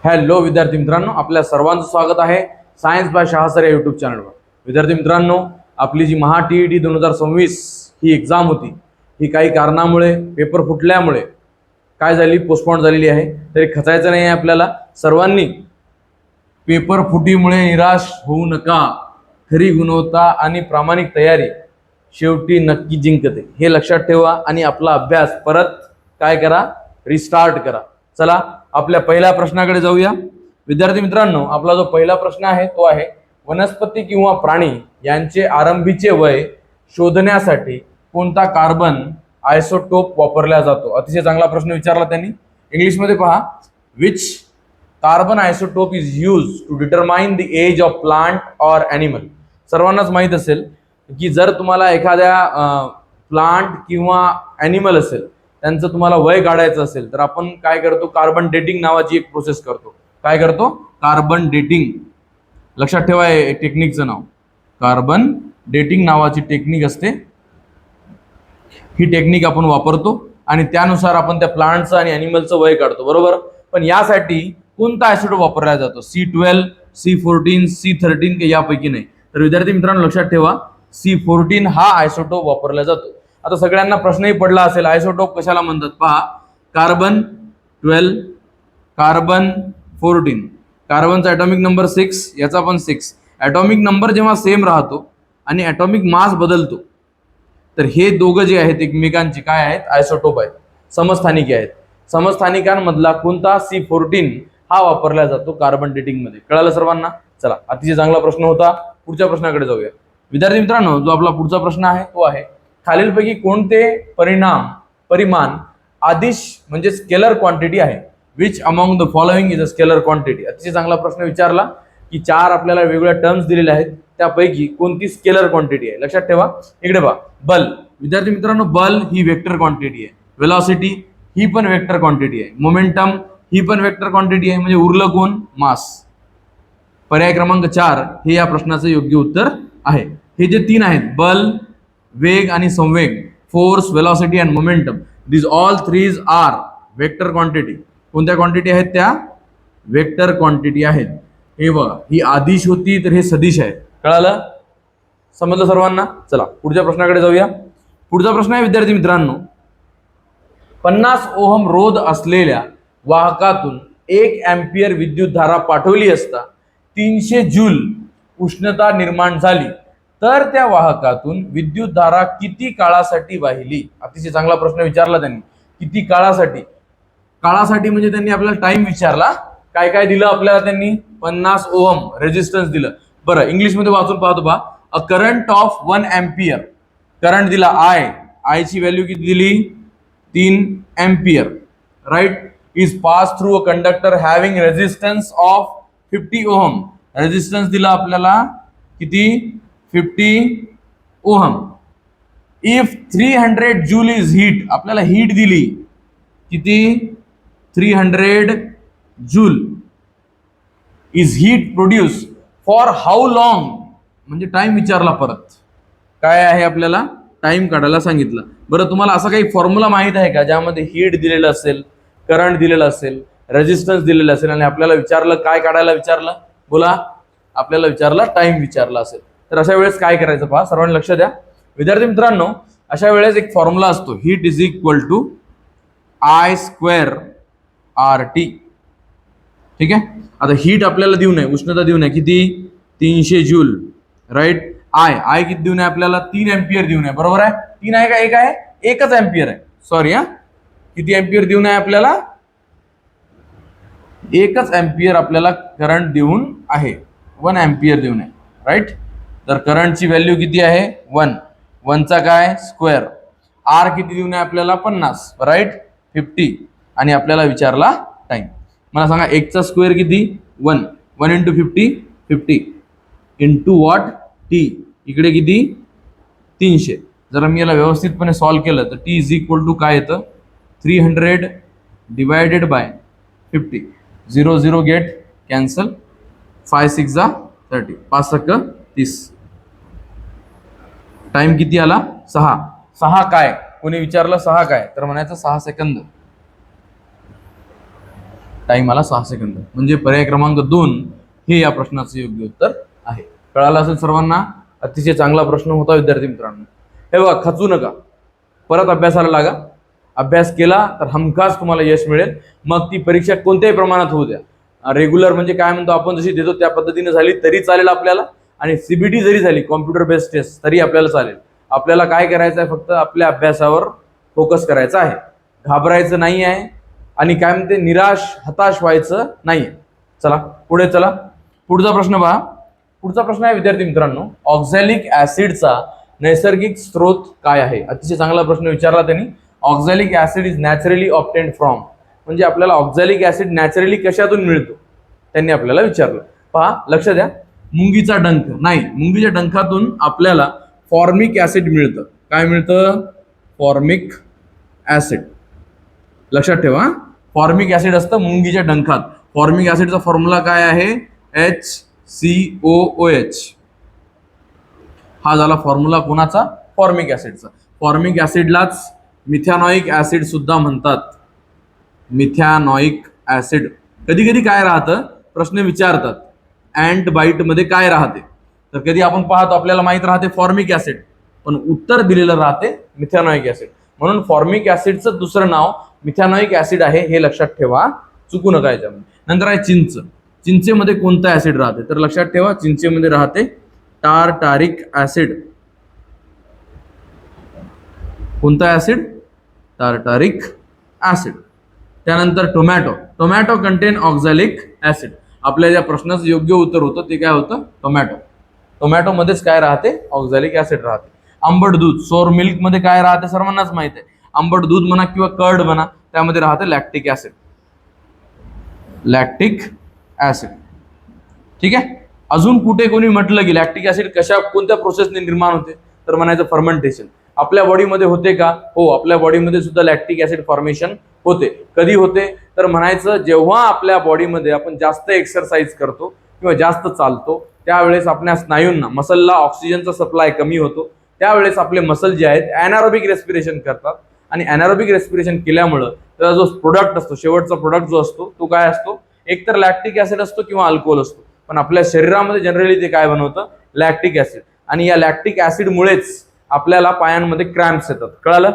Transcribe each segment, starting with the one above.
Hello विद्यार्थी मित्रांनो, आपल्या सर्वांचं स्वागत आहे सायन्स बाय शहा सर या यूट्यूब चॅनलवर. विद्यार्थी मित्रांनो, आपली जी महा TET 2026 ही एक्झाम होती, ही काही कारणामुळे पेपर फुटल्यामुळे काय झाली, पोस्टपोन झालेली आहे. तरी खचायचं नाही आहे आपल्याला. सर्वांनी पेपर फुटीमुळे निराश होऊ नका. खरी गुणवत्ता आणि प्रामाणिक तयारी शेवटी नक्की जिंकते, हे लक्षात ठेवा आणि आपला अभ्यास परत काय करा, रिस्टार्ट करा. चला आपल्या पहिल्या प्रश्नाकडे जाऊया. विद्यार्थी मित्रांनो, आपला जो पहिला प्रश्न आहे तो आहे, वनस्पती किंवा प्राणी यांचे आरंभीचे वय शोधण्यासाठी कोणता कार्बन आयसोटोप वापरला जातो. अतिशय चांगला प्रश्न विचारला त्यांनी. इंग्लिशमध्ये पहा, which carbon isotope is use to determine the age of plant और एनिमल. सर्वांनाच माहित असेल की जर तुम्हाला एखाद्या प्लांट किंवा ॲनिमल असेल, त्यांचं तुम्हाला वय काढायचं असेल तर आपण काय करतो, कार्बन डेटिंग नावाची एक प्रोसेस करतो. काय करतो? Carbon dating. लक्षात ठेवा, हे टेक्निकचं नाव कार्बन डेटिंग नावाची टेक्निक असते. ही टेक्निक आपण वापरतो आणि त्यानुसार आपण त्या प्लांटचं आणि ॲनिमलचं वय काढतो, बरोबर. पण यासाठी कोणता आयसोटोप वापरला जातो? C12, C14, C13 की यापैकी नाही? तर विद्यार्थी मित्रांनो लक्षात ठेवा, C14 हा आयसोटोप वापरला जातो. आता सगळ्यांना प्रश्नही पडला असेल, आयसोटोप कशाला म्हणतात? पहा, कार्बन 12, कार्बन 14, कार्बनचा ॲटॉमिक नंबर 6, याचा पण 6. ॲटॉमिक नंबर जेव्हा सेम राहतो आणि ॲटॉमिक मास बदलतो, तर हे दोघं जे आहेत एकमेकांचे काय आहेत? आयसोटोप आहेत, समस्थानिके आहेत. समस्थानिकांमधला कोणता? C14 हा वापरला जातो कार्बन डेटिंग मध्ये. कळालं सर्वांना? चला, अतिशय चांगला प्रश्न होता. पुढच्या प्रश्नाकडे जाऊया. विद्यार्थी मित्रांनो, जो आपला पुढचा प्रश्न आहे तो आहे, खालीलपैकी कोणते परिमाण आदिश म्हणजे स्केलर क्वांटिटी आहे? Which among the following is a scalar quantity. अतिशय चांगला प्रश्न विचारला की 4 आपल्याला वेगवेगळ्या टर्म्स दिलेल्या आहेत, त्यापैकी कोणती स्केलर क्वांटिटी आहे? लक्षात ठेवा. इकडे पहा, बल. विद्यार्थी मित्रांनो, बल ही वेक्टर क्वांटिटी आहे. वेलॉसिटी ही पण वेक्टर क्वांटिटी आहे. मोमेंटम ही पण वेक्टर क्वांटिटी आहे. म्हणजे उरलं कोण? मास. पर्याय क्रमांक 4 हे या प्रश्नाचं योग्य उत्तर आहे. हे जे 3 आहेत, बल, वेग आणि संवेग, force, velocity and momentum, this all threes are vector quantity. कोणत्या क्वांटिटी आहेत? त्या वेक्टर क्वांटिटी आहेत. हे बघा, ही आदिश होती तर हे सदिश आहे. कळालं? समजलं सर्वांना? चला पुढच्या प्रश्नाकडे जाऊया. पुढचा प्रश्न आहे विद्यार्थी मित्रांनो, 50 ओहम रोध असलेल्या वाहकातून 1 अँपिअर विद्युतधारा पाठवली असता 300 जूल उष्णता निर्माण झाली, तर त्या वाहकातून विद्युतधारा किती काळासाठी वाहिली? अतिशय चांगला प्रश्न विचारला त्यांनी. किती काळासाठी? काळासाठी म्हणजे त्यांनी आपल्याला टाइम विचारला. काय काय दिलं आपल्याला त्यांनी? 50 ओहम रेजिस्टन्स दिलं. बरं, इंग्लिशमध्ये वाचून पाहतो पहा. A current of 1 ampere, current दिला आय ची व्हॅल्यू किती दिली? 3 ampere, right, is pass through a conductor having resistance of 50 ohm. Resistance दिला आपल्याला किती? 50 ohm. If 300 joule is heat, आपल्याला हीट दिली किती? 300 joule is heat produce for how long, म्हणजे टाइम विचारला. परत काय आहे? आपल्याला टाइम काढायला सांगितलं. बरं, तुम्हाला असा काही फॉर्म्युला माहित आहे का ज्यामध्ये हीट दिलेलं असेल, करंट दिलेलं असेल, रेजिस्टन्स दिलेलं असेल आणि आपल्याला विचारलं काय काढायला? विचारलं, बोला. आपल्याला विचारला टाइम विचारला असेल तर अशा वेळेस काय करायचं? पहा, सर्वांनी लक्ष द्या. विद्यार्थी मित्रांनो, अशा वेळेस एक फॉर्म्युला असतो, heat is equal to I² RT. ठीक आहे. आता हीट आपल्याला देऊ नये, उष्णता देऊ नये, किती? 300 जूल, राईट. आय किती देऊ नये आपल्याला? 3 अँपिअर देऊ नये, बरोबर आहे. 3 आहे का 1 आहे? 1च अँपिअर आहे, सॉरी हा. किती अँपिअर देऊ नये आपल्याला? 1च अँपिअर आपल्याला करंट देऊन आहे, 1 अँपिअर देऊ नये, राईट. तर करंटची व्हॅल्यू किती आहे? 1. 1चा काय? स्क्वेअर. आर किती देऊ नये आपल्याला? 50, राईट, 50. आणि आपल्याला विचारला टाइम. मला सांगा 1चा स्क्वेअर किती? 1. 1 × 50, 50 इंटू वॉट? टी. इकडे किती? 300. जर मी याला व्यवस्थितपणे सॉल्व्ह केलं तर टी इज इक्वल टू काय येतं? 300 divided by 50. 0 0 get cancel. 5 6 30, 5 × 30. Time किती आला? 6. 6 काय? कोणी विचारलं 6 काय? तर म्हणायचं 6 सेकंद. टाइम आला 6 सेकंद, म्हणजे पर्याय क्रमांक 2 हे या प्रश्नाचं योग्य उत्तर आहे. कळालं असेल सर्वांना. अतिशय चांगला प्रश्न होता विद्यार्थी मित्रांनो. हे बघा, खचू नका, परत अभ्यासाला लागा. अभ्यास केला तर हमखास तुम्हाला यश मिळेल. मग ती परीक्षा कोणत्याही प्रमाणात होऊ द्या, रेग्युलर म्हणजे काय म्हणतो आपण जशी देतो त्या पद्धतीने झाली तरी चालेल आपल्याला, आणि सीबीटी जरी झाली कॉम्प्युटर बेस्ड टेस्ट तरी आपल्याला चालेल. आपल्याला काय करायचं आहे, फक्त आपल्या अभ्यासावर फोकस करायचा आहे, घाबरायचं नाही आहे, आणि काय म्हणते निराश हताश व्हायचं नाही. चला पुढे चला. पुढचा प्रश्न पहा. पुढचा प्रश्न आहे विद्यार्थी मित्रांनो, ऑक्झॅलिक ऍसिडचा नैसर्गिक स्रोत काय आहे. अतिशय चांगला प्रश्न विचारला त्यांनी. Oxalic acid is naturally obtained from, म्हणजे आपल्याला ऑक्झॅलिक ऍसिड नॅचरली कशातून मिळतो त्यांनी आपल्याला विचारलं. पहा, लक्ष द्या. मुंगीचा डंख नाही, मुंगीच्या डंखातून आपल्याला फॉर्मिक ऍसिड मिळतं. काय मिळतं? Formic acid. लक्षात ठेवा, फॉर्मिक ऍसिड असतं मुंगीच्या डंखात. फॉर्मिक ऍसिडचा फॉर्म्युला काय आहे? HCOOH. हा झाला फॉर्म्युला कोणाचा? फॉर्मिक ऍसिडचा. फॉर्मिक ऍसिडलाच मिथॅनॉइक ऍसिड सुद्धा म्हणतात. मिथॅनॉइक ऍसिड. कधी कधी काय राहतं, प्रश्न विचारतात अँट बाईट मध्ये काय राहते, तर कधी आपण पाहतो आपल्याला माहित राहते फॉर्मिक ऍसिड, पण उत्तर दिलेलं राहते मिथॅनॉइक ऍसिड. म्हणून फॉर्मिक ऍसिडचं दुसरं नाव मिथॅनॉइक ऍसिड आहे, हे लक्षात ठेवा, चुकू नका याच्यामध्ये. नंतर आहे चिंच. चिंचेमध्ये कोणता ऍसिड राहते, तर लक्षात ठेवा चिंचेमध्ये राहते टारटारिक ऍसिड. कोणता ऍसिड? Tartaric acid. त्यानंतर tomato. Tomato contain oxalic acid. आपल्या ज्या प्रश्नाचं योग्य उत्तर होतं ते काय होतं? टोमॅटो. टोमॅटो मध्येच काय राहते? ऑक्झॅलिक ऍसिड राहते. आंबट दूध, सोर मिल्क मध्ये काय राहते सर्वांनाच माहित आहे. आंबट दूध म्हणा किंवा कर्ड म्हणा, त्यामध्ये राहते लॅक्टिक ऍसिड. Lactic acid. ठीक आहे. अजून कुठे कोणी म्हटलं की लॅक्टिक ऍसिड कोणत्या प्रोसेसने निर्माण होते, तर म्हणायचं फर्मेंटेशन. आपल्या बॉडीमध्ये होते का? हो, आपल्या बॉडीमध्ये सुद्धा लॅक्टिक ऍसिड फॉर्मेशन होते. कधी होते, तर म्हणायचं जेव्हा आपल्या बॉडीमध्ये आपण जास्त एक्सरसाइज करतो किंवा जास्त चालतो, त्यावेळेस आपल्या स्नायूंना, मसलला ऑक्सिजनचा सप्लाय कमी होतो. त्यावेळेस आपले मसल जे आहेत ॲनारोबिक रेस्पिरेशन करतात, आणि ॲनारोबिक रेस्पिरेशन केल्यामुळं त्याचा जो प्रोडक्ट असतो, शेवटचा प्रोडक्ट जो असतो तो काय असतो? एकतर लॅक्टिक ऍसिड असतो किंवा अल्कोहोल असतो. पण आपल्या शरीरामध्ये जनरली ते काय बनवतं? Lactic acid. आणि या लॅक्टिक ऍसिडमुळेच आपल्याला पायांमध्ये क्रॅम्प्स येतात. कळालं?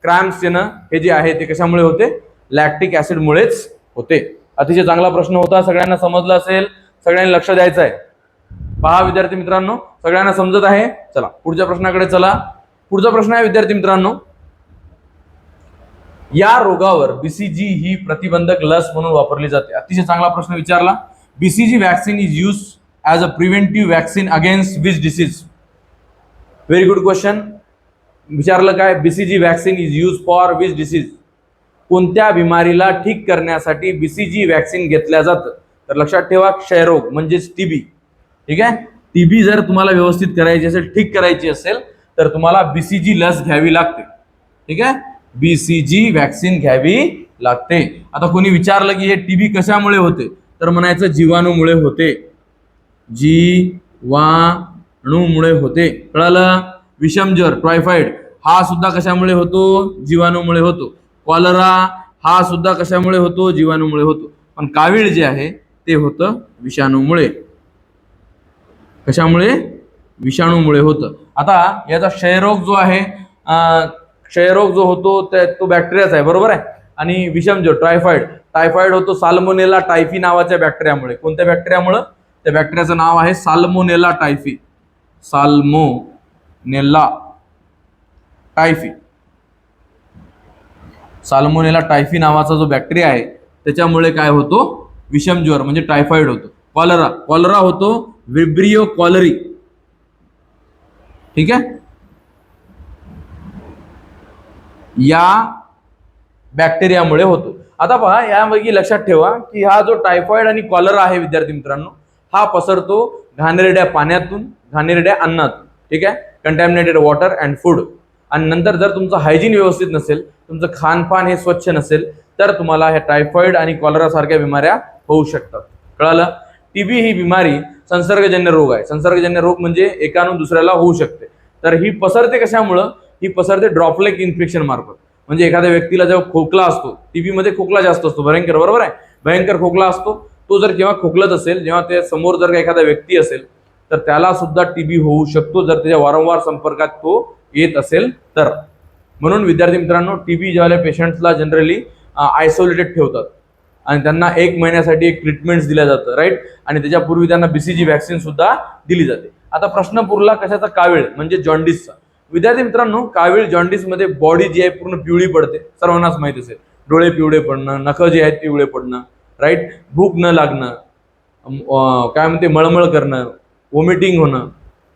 क्रॅम्प्स येणं हे जे आहे ते कशामुळे होते? लॅक्टिक ऍसिडमुळेच होते. अतिशय चांगला प्रश्न होता, सगळ्यांना समजला असेल, सगळ्यांनी लक्ष द्यायचं आहे. पहा विद्यार्थी मित्रांनो, सगळ्यांना समजत आहे. चला पुढच्या प्रश्नाकडे चला. पुढचा प्रश्न आहे विद्यार्थी मित्रांनो, या रोगावर बीसीजी ही प्रतिबंधक लस म्हणून वापरली जाते. अतिशय चांगला प्रश्न विचारला. BCG vaccine is use as a preventive vaccine against which disease. Very good question. विचारलं काय? BCG vaccine is use for which disease. कोणत्या बिमारीला ठीक करण्यासाठी बीसीजी वॅक्सिन घेतल्या जातं, तर लक्षात ठेवा क्षयरोग म्हणजेच टीबी. ठीक आहे. टीबी जर तुम्हाला व्यवस्थित करायची असेल, ठीक करायची असेल, तर तुम्हाला बीसीजी लस घ्यावी लागते. ठीक आहे. बीसीजी वॅक्सिन घ्यावी लागते. आता कोणी विचारलं की हे टीबी कशामुळे होते, तर म्हणायचं जीवाणूमुळे होते. जीवाणूमुळे होते. कळालं? विषमज्वर, टायफॉइड हा सुद्धा कशामुळे होतो? जीवाणूमुळे होतो. कॉलरा हा सुद्धा कशामुळे होतो? जीवाणूमुळे होतो. पण कावीळ जे आहे ते होतं विषाणूमुळे. कशामुळे? विषाणूमुळे होतं. आता याचा क्षयरोग जो आहे, क्षयरोग जो होतो तो बॅक्टेरियाचा आहे, बरोबर आहे. आणि विषमज्वर टायफॉइड होतो साल्मोनेला टायफी नावाच्या बॅक्टेरियामुळे. कोणत्या बॅक्टेरियामुळे? त्या बॅक्टेरियाचं नाव आहे salmonella typhi. Salmonella typhi. Salmonella typhi नावाचा जो बॅक्टेरिया आहे त्याच्यामुळे काय होतो? विषमज्वर म्हणजे टायफॉइड होतो. कॉलरा होतो विब्रियो कॉलरी. ठीक आहे. या बॅक्टेरियामुळे होतो. आता पहा, यापैकी लक्षात ठेवा की हा जो टायफॉइड आणि कॉलरा आहे विद्यार्थी मित्रांनो, हा पसरतो घाणेरड्या पाण्यातून, घाणेरड्या अन्नातून. ठीक आहे. Contaminated water and food. आणि नंतर जर तुमचं हायजीन व्यवस्थित नसेल, तुमचं खानपान हे स्वच्छ नसेल, तर तुम्हाला हे टायफॉइड आणि कॉलरा सारख्या बिमाऱ्या होऊ शकतात. कळालं? टीबी ही बिमारी संसर्गजन्य रोग आहे. संसर्गजन्य रोग म्हणजे एकानं दुसऱ्याला होऊ शकते. तर ही पसरते कशामुळं? ही पसरते ड्रॉपलेट इन्फेक्शन मार्फत. म्हणजे एखाद्या व्यक्तीला जेव्हा खोकला असतो, टीबी मध्ये खोकला जास्त असतो, भयंकर, बरोबर आहे. भयंकर खोकला असतो, तो जर केव्हा खोकलत असेल, जेव्हा त्या समोर जर एखादा व्यक्ती असेल तर त्याला सुद्धा टीबी होऊ शकतो जर त्याच्या वारंवार संपर्कात तो येत असेल तर. म्हणून विद्यार्थी मित्रांनो, टीबी ज्यावेळेला पेशंट्सला जनरली आयसोलेटेड ठेवतात आणि त्यांना 1 महिन्यासाठी एक ट्रीटमेंट दिल्या जातं, राईट. आणि त्याच्यापूर्वी त्यांना बीसीजी व्हॅक्सिन सुद्धा दिली जाते. आता प्रश्न पुरला कशाचा? कावीळ म्हणजे जॉन्डिसचा. विद्यार्थी मित्रांनो, कावीळ जॉन्डिसमध्ये बॉडी जी आहे पूर्ण पिवळी पडते, सर्वांनाच माहित असेल. डोळे पिवळे पडणं, नख जे आहेत पिवळे पडणं, राईट. भूक न लागणं, काय म्हणते मळमळ करणं, वॉमिटिंग होणं,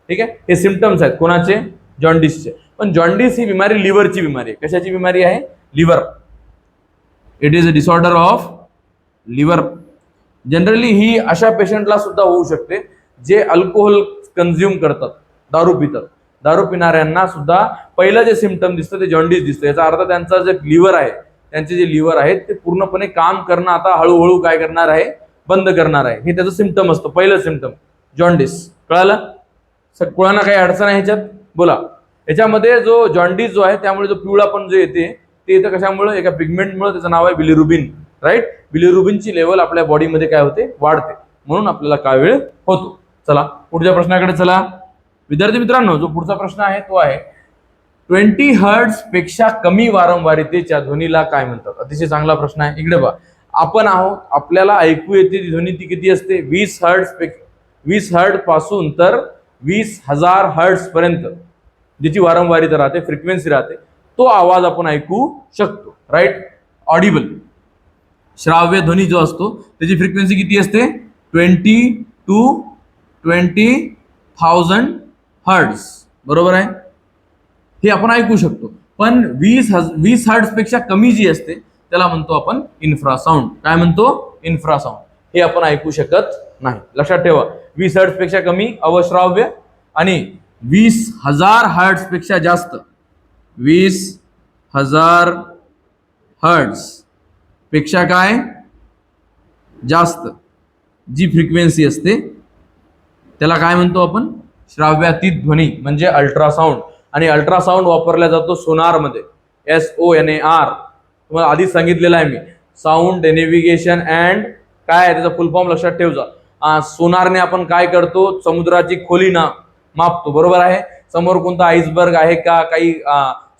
ठीक आहे. हे सिम्पटम्स आहेत कोणाचे? जॉन्डिसचे. पण जॉन्डिस ही बिमारी लिव्हरची बिमारी आहे. कशाची बिमारी आहे? Liver. It is a disorder of liver. Generally ही अशा पेशंटला सुद्धा होऊ शकते जे अल्कोहोल कंझ्युम करतात, दारू पितात. दारू पिणाऱ्यांना सुद्धा पहिलं जे सिम्पटम दिसतं ते जॉन्डिस दिसतं. याचा अर्थ त्यांचा जे लिव्हर आहे, त्यांचे जे लिव्हर आहेत ते पूर्णपणे काम करणं आता हळूहळू काय करणार आहे? बंद करणार आहे. हे त्याचं सिम्पटम असतं, पहिलं सिम्पटम जॉन्डिस. कळालं? कोणाला काही अडचण आहे ह्याच्यात? बोला. याच्यामध्ये जो जॉन्डिस जो आहे त्यामुळे जो पिवळापण जो येते ते येतं कशामुळे? एका पिगमेंटमुळे, त्याचं नाव आहे बिलिरुबिन, राईट. बिलिरुबिनची लेवल आपल्या बॉडीमध्ये काय होते? वाढते, म्हणून आपल्याला कावीळ होतो. चला पुढच्या प्रश्नाकडे चला. विद्यार्थी मित्रांनो, जो पुढचा प्रश्न आहे तो आहे 20 हर्ट्झ पेक्षा कमी वारंवारितेच्या ध्वनीला काय म्हणतात? अतिशय चांगला प्रश्न आहे. इकडे पहा, आपण आहोत, आपल्याला ऐकू येते ती ध्वनी ती किती असते? 20 हर्ट्झ पासून तर 20,000 हर्ट्झ पर्यंत ज्याची वारंवारिता राहते, फ्रिक्वेन्सी राहते, तो आवाज आपण ऐकू शकतो, राईट. ऑडिबल श्राव्य ध्वनी जो असतो त्याची फ्रिक्वेन्सी किती असते? 20 to 20,000 हर्ट्झ, बरोबर आहे. हे आपण ऐकू शकतो. पण 20 हर्ट्झ पेक्षा कमी जी असते त्याला म्हणतो आपण इन्फ्रासाउंड. काय म्हणतो? इन्फ्रासाउंड. हे आपण ऐकू शकत नाही. लक्षात ठेवा, 20 हर्ट्झ पेक्षा कमी अवश्राव्य आणि 20,000 हर्ट्झ पेक्षा जास्त, 20,000 हर्ट्झ पेक्षा काय जास्त जी फ्रिक्वेन्सी असते त्याला काय म्हणतो आपण? श्राव्यातीत ध्वनी म्हणजे अल्ट्रासाउंड. आणि अल्ट्रासाउंड वापरला जातो सोनारमध्ये, SONAR. तुम्हाला आधीच सांगितलेलं आहे मी, साऊंड नेव्हिगेशन अँड काय आहे त्याचा फुल फॉर्म लक्षात ठेवजा. सोनारने आपण काय करतो? समुद्राची खोली मापतो, बरोबर आहे. समोर कोणता आईसबर्ग आहे का, काही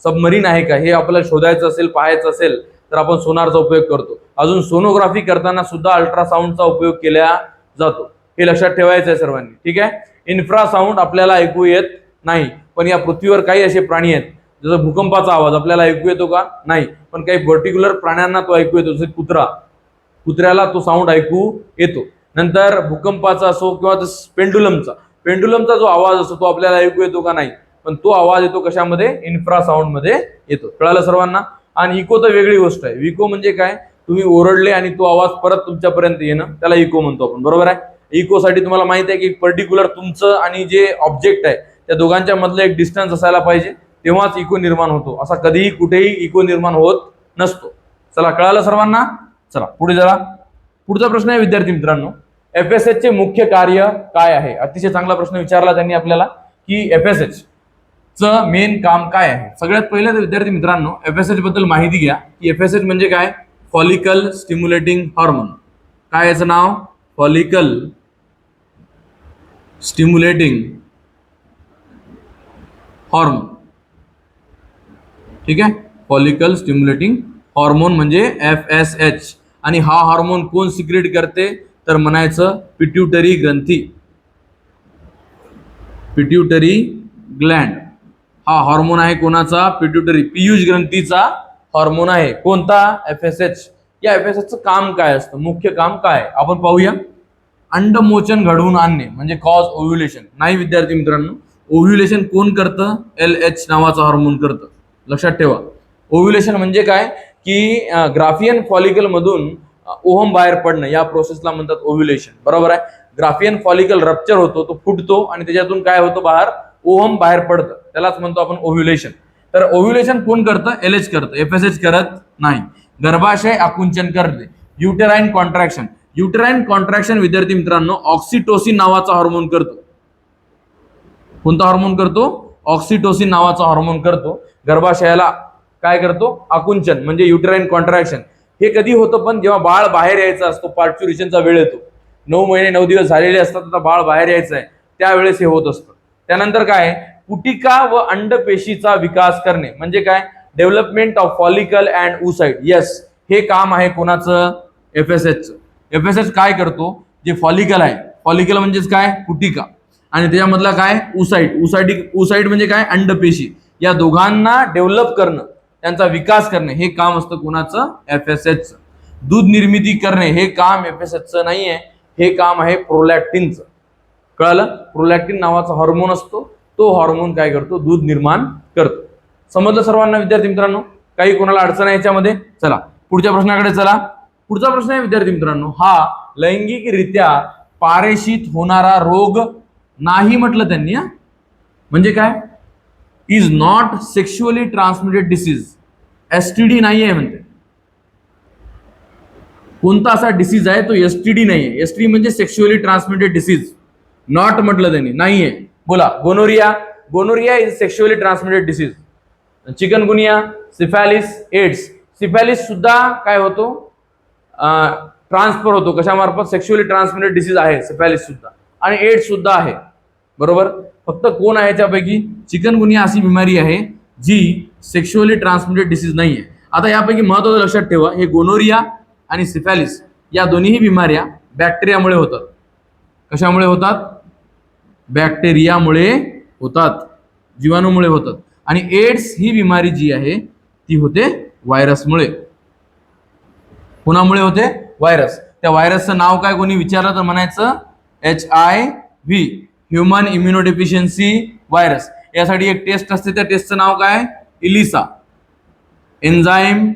सबमरीन आहे का, हे आपल्याला शोधायचं असेल, पाहायचं असेल तर आपण सोनारचा उपयोग करतो. अजून सोनोग्राफी करताना सुद्धा अल्ट्रासाउंडचा उपयोग केला जातो. हे लक्षात ठेवायचं आहे सर्वांनी, ठीक आहे. इन्फ्रासाउंड आपल्याला ऐकू येत नाही, पण या पृथ्वीवर काही असे प्राणी आहेत जसं भूकंपाचा आवाज आपल्याला ऐकू येतो का? नाही. पण काही पर्टिक्युलर प्राण्यांना तो ऐकू येतो, जसे कुत्र्याला तो साऊंड ऐकू येतो. नंतर भूकंपाचा असो किंवा पेंडुलमचा जो आवाज असतो तो आपल्याला ऐकू येतो का? नाही. पण तो आवाज येतो कशामध्ये? इन्फ्रासाउंड मध्ये येतो. कळालं सर्वांना? आणि इको तर वेगळी गोष्ट आहे. इको म्हणजे काय? तुम्ही ओरडले आणि तो आवाज परत तुमच्यापर्यंत येणं, त्याला इको म्हणतो आपण, बरोबर आहे. इकोसाठी तुम्हाला माहित आहे की पर्टिक्युलर तुमचं आणि जे ऑब्जेक्ट आहे त्या दोघांच्या मधलं एक डिस्टन्स असायला पाहिजे, तेव्हाच इको निर्माण होतो. असा कधीही कुठेही इको निर्माण होत नसतो. चला, कळालं सर्वांना? चला पुढे जरा. पुढचा प्रश्न आहे विद्यार्थी मित्रांनो, FSH चे मुख्य कार्य काय आहे? अतिशय चांगला प्रश्न विचारला त्यांनी आपल्याला की FSH चं मेन काम काय आहे. सगळ्यात पहिलं तर विद्यार्थी मित्रांनो FSH बद्दल माहिती घ्या की FSH म्हणजे काय? Follicle stimulating hormone. काय याचं नाव? फॉलिकल स्टिम्युलेटिंग हॉर्मोन, ठीक आहे. फॉलिकल स्टिम्युलेटिंग हॉर्मोन म्हणजे FSH. आणि हा हार्मोन कोण सिक्रेट करते? तर म्हणायचं पिट्युटरी ग्रंथी, पिट्युटरी ग्लँड. हा हार्मोन आहे कोणाचा? पिट्युटरी, पीयूष ग्रंथीचा हार्मोन आहे. कोणता? FSH. या FSH चं काम काय असतं? मुख्य काम काय आपण पाहूया. अंडमोचन घडवून आणणे म्हणजे कॉज ओव्ह्युलेशन. नाही विद्यार्थी मित्रांनो, ओव्ह्युलेशन कोण करतं? LH नावाचा हार्मोन करतं. लक्षात ठेवा. ओव्ह्युलेशन म्हणजे काय की ग्राफियन फॉलिकल मधून ओहम बाहेर पडणं, या प्रोसेसला म्हणतात ओव्ह्युलेशन, बरोबर आहे. ग्राफियन फॉलिकल रप्चर होतो, तो फुटतो आणि त्याच्यातून काय होतं? बाहेर ओहम बाहेर पडतं, त्यालाच म्हणतो आपण ओव्ह्युलेशन. तर ओव्ह्युलेशन कोण करतं? LH करतं, FSH करत नाही. गर्भाशय आकुंचन करते, युटेराइन कॉन्ट्रॅक्शन. युटेराइन कॉन्ट्रॅक्शन विद्यार्थी मित्रांनो ऑक्सिटोसिन नावाचा हार्मोन करतो. कोणता हार्मोन करतो? ऑक्सिटोसिन नावाचा हार्मोन करतो. गर्भाशयाला काय करतो? आकुंचन म्हणजे युटेराइन कॉन्ट्रॅक्शन. हे कधी होतं पण जेव्हा बाळ बाहेर यायचं असतो, पार्च्युरेशनचा वेळ येतो, 9 महिने 9 दिवस झालेले असतात, आता बाळ बाहेर यायचं आहे, त्यावेळेस हे होत असतं. त्यानंतर काय, पुटिका व अंडपेशीचा विकास करणे म्हणजे काय, development of follicle and उसाइड. Yes, हे काम आहे कोणाचं, एफएसएचचं. एफएसएच काय करतो, जे फॉलिकल आहे, फॉलिकल म्हणजेच काय, पुटिका, आणि त्याच्यामधला काय, उसाइड म्हणजे काय, अंडपेशी, या दोघांना डेव्हलप करणं, त्यांचा विकास करणे, हे काम असतं कोणाचं, एफएसएचचं. दूध निर्मिती करणे हे काम एफएसएचचं नाहीये, हे काम आहे प्रोलॅक्टिनचं. कळालं, प्रोलॅक्टिन नावाचा हार्मोन असतो, तो हार्मोन काय करतो, दूध निर्माण करतो. समजलं सर्वांना विद्यार्थी मित्रांनो, काही कोणाला अडचण आहे याच्यामध्ये? चला पुढच्या प्रश्नाकडे चला. पुढचा प्रश्न आहे विद्यार्थी मित्रांनो, हा लैंगिकरित्या पारेषित होणारा रोग नाही म्हटलं त्यांनी. म्हणजे काय, is not sexually transmitted disease, STD नाही आहे म्हणते. कोणता असा डिसीज आहे तो एसटीडी नाही आहे. एसटीडी म्हणजे सेक्शुअली ट्रान्समिटेड डिसीज, नॉट म्हटलं त्यांनी, नाहीये. बोला, gonorrhoea. Gonorrhoea is sexually transmitted disease. Chikungunya, syphilis, AIDS. Syphilis सुद्धा काय होतो, ट्रान्सफर होतो, कशामार्फत, सेक्शुअली ट्रान्समिटेड डिसीज आहे सिफॅलिस सुद्धा, आणि एड्स सुद्धा आहे. बरोबर, फक्त कोण आहे याच्यापैकी, चिकनगुनिया अशी बिमारी आहे जी सेक्शुअली ट्रान्समिटेड डिसीज नाही आहे. आता यापैकी महत्त्वाचं लक्षात ठेवा, हे गोनोरिया आणि सिफॅलिस या दोन्हीही बिमाऱ्या बॅक्टेरियामुळे होतात. कशामुळे होतात, बॅक्टेरियामुळे होतात, जीवाणूमुळे होतात. आणि एड्स ही बिमारी जी आहे ती होते व्हायरसमुळे. कोणामुळे होते, व्हायरस. त्या व्हायरसचं नाव काय कोणी विचारलं तर म्हणायचं HIV, ह्युमन इम्युनोडेफिशियन्सी व्हायरस. यासाठी एक टेस्ट असते, त्या टेस्टचं नाव काय, इलिसा, एन्झाईम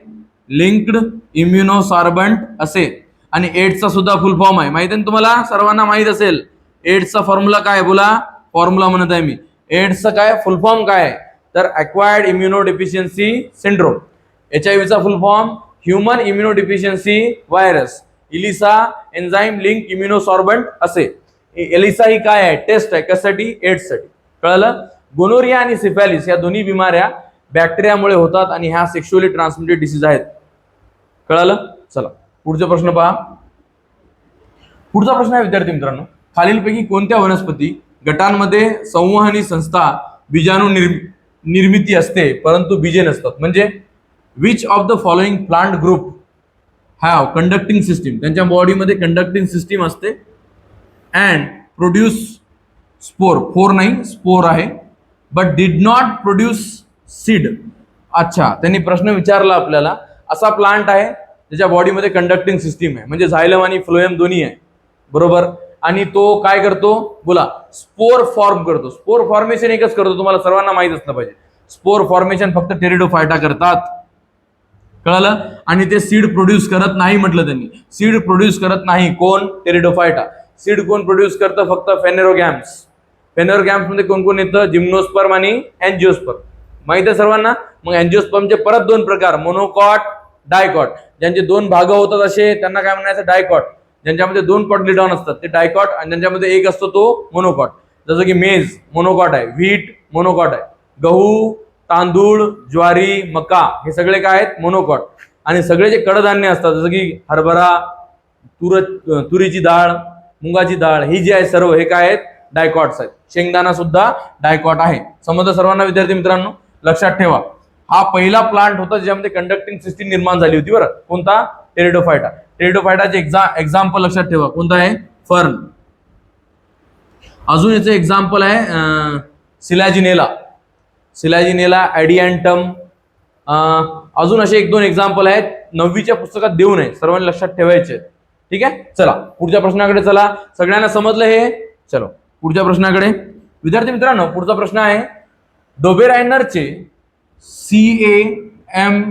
लिंक्ड इम्युनोसॉर्बंट असे. आणि एड्सचा सुद्धा फुल फॉर्म आहे, माहिती आहे तुम्हाला, सर्वांना माहित असेल. एड्सचा फॉर्म्युला काय, बोला, फॉर्म्युला म्हणत आहे मी. एड्सचा काय फुल फॉर्म काय, तर अक्वायर्ड इम्युनोडेफिशियन्सी सिंड्रोम. HIV चा full form human immunodeficiency virus. ELISA enzyme linked immunosorbent असे. एलिसा ही काय आहे, टेस्ट आहे, कशासाठी, एड्स साठी. कळलं. गोनोरिया आणि सिफॅलिस या दोन्ही बिमाऱ्या बॅक्टेरियामुळे होतात आणि ह्या सेक्शुअली ट्रान्समिटेड डिसीज आहेत. कळलं. चला पुढचा प्रश्न पहा. पुढचा प्रश्न आहे विद्यार्थी मित्रांनो, खालीलपैकी कोणत्या वनस्पती गटांमध्ये संवहनी संस्था बीजाणू निर्मिती असते परंतु बीजे नसतात. म्हणजे which of the following plant group have conducting system, त्यांच्या बॉडीमध्ये कंडक्टिंग सिस्टीम असते, अँड प्रोड्यूस स्पोर, फोर नाही स्पोर आहे, but did not produce seed. अच्छा, त्यांनी प्रश्न विचारला आपल्याला, असा प्लांट आहे ज्याच्या बॉडीमध्ये कंडक्टिंग सिस्टीम आहे, म्हणजे झायलम आणि फ्लोएम दोन्ही आहे. बरोबर, आणि तो काय करतो, बोला, स्पोर फॉर्म करतो. स्पोर फॉर्मेशन एकच करतो, तुम्हाला सर्वांना माहित असलं पाहिजे. स्पोर फॉर्मेशन फक्त टेरिडोफायटा करतात. कळलं. आणि ते सीड प्रोड्यूस करत नाही म्हटलं त्यांनी. सीड प्रोड्यूस करत नाही कोण, टेरिडोफायटा. सीड कोण प्रोड्यूस करतं, फक्त फेनेरोगॅम्स. फेनेरोगॅम्स मध्ये कोण कोण येतं, जिम्नोस्पर्म आणि अँजिओस्पर्म. माहित आहे सर्वांना. मग अँजिओस्पर्मचे परत दोन प्रकार, मोनोकॉट, डायकॉट. ज्यांचे दोन भाग होतात असे त्यांना काय म्हणायचं, डायकॉट. ज्यांच्यामध्ये दोन कॉटलिडॉन असतात ते डायकॉट, आणि ज्यांच्यामध्ये एक असतो तो मोनोकॉट. जसं की मेज मोनोकॉट आहे, व्हीट मोनोकॉट आहे, गहू, तांदूळ, ज्वारी, मका हे सगळे काय आहेत, मोनोकॉट. आणि सगळे जे कडधान्य असतात जसं की हरभरा, तुरीची डाळ, मुगाची डाळ, ही जी आहे सर्व हे काय आहेत, डायकॉट्स आहेत. शेंगदाणा सुद्धा डायकॉट आहे. समजलं सर्वांना विद्यार्थी मित्रांनो. लक्षात ठेवा, हा पहिला प्लांट होता ज्यामध्ये कंडक्टिंग सिस्टीम निर्माण झाली होती. बरं, कोणता, टेरिडोफायटा. टेरिडोफायटाचे एक्झाम्पल लक्षात ठेवा, कोणता आहे, फर्न. अजून याचं एक्झाम्पल आहे सिलॅजिनेला, सिलॅजिनेला, ॲडियंटम. अजून असे एक दोन एक्झाम्पल आहेत, 9वीच्या पुस्तकात देऊ नये, सर्वांनी लक्षात ठेवायचे. ठीक आहे. चला पुढच्या प्रश्नाकडे चला. सगळ्यांना समजलं हे. चलो पुढच्या प्रश्नाकडे. विद्यार्थी मित्रांनो, पुढचा प्रश्न आहे, डोबेरायनरचे CAMBA